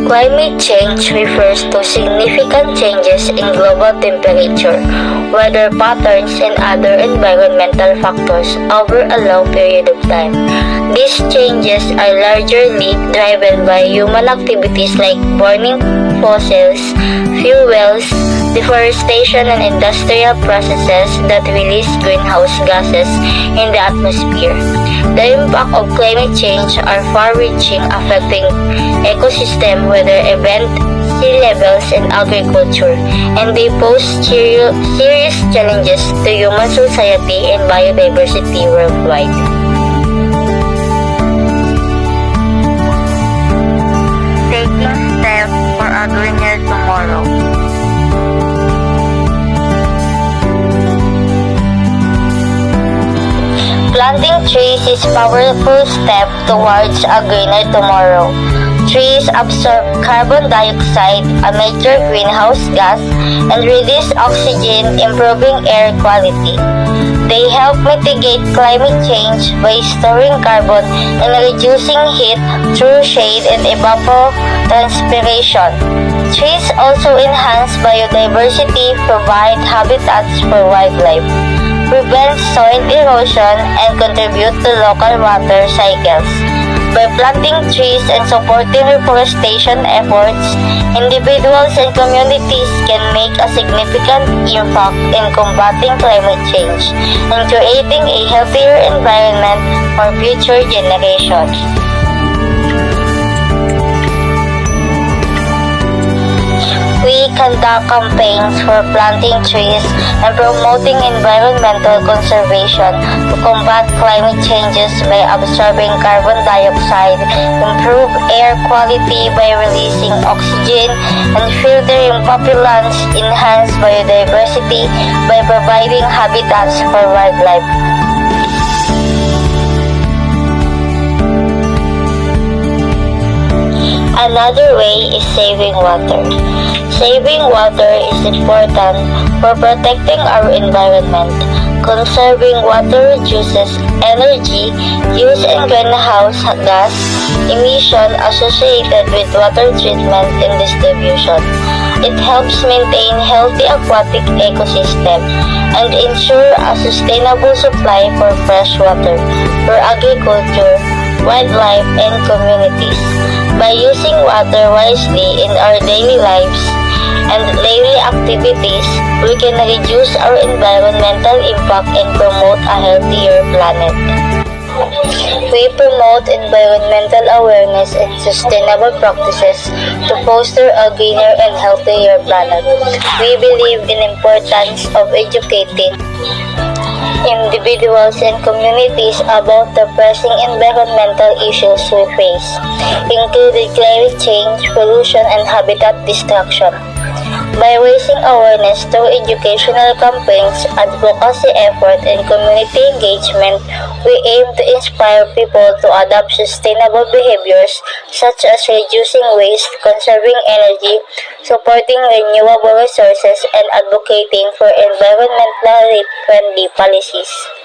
Climate change refers to significant changes in global temperature, weather patterns, and other environmental factors over a long period of time. These changes are largely driven by human activities like burning fossils, fuels, deforestation, and industrial processes that release greenhouse gases in the atmosphere. The impact of climate change are far-reaching, affecting ecosystem, weather event, sea levels, and agriculture, and they pose serious challenges to human society and biodiversity worldwide. Taking steps for a greener tomorrow. Planting trees is a powerful step towards a greener tomorrow. Trees absorb carbon dioxide, a major greenhouse gas, and release oxygen, improving air quality. They help mitigate climate change by storing carbon and reducing heat through shade and evapotranspiration. Trees also enhance biodiversity, provide habitats for wildlife, prevent soil erosion, and contribute to local water cycles. By planting trees and supporting reforestation efforts, individuals and communities can make a significant impact in combating climate change and creating a healthier environment for future generations. We conduct campaigns for planting trees and promoting environmental conservation to combat climate changes by absorbing carbon dioxide, improve air quality by releasing oxygen, and filtering pollutants, enhance biodiversity by providing habitats for wildlife. Another way is saving water. Saving water is important for protecting our environment. Conserving water reduces energy use and greenhouse gas emission associated with water treatment and distribution. It helps maintain healthy aquatic ecosystem and ensure a sustainable supply for fresh water for agriculture, wildlife, and communities. By using water wisely in our daily lives and daily activities, we can reduce our environmental impact and promote a healthier planet. We promote environmental awareness and sustainable practices to foster a greener and healthier planet. We believe in the importance of educating individuals and communities about the pressing environmental issues we face, including climate change, pollution, and habitat destruction. By raising awareness through educational campaigns, advocacy effort, and community engagement, we aim to inspire people to adopt sustainable behaviors such as reducing waste, conserving energy, supporting renewable resources, and advocating for environmentally friendly policies.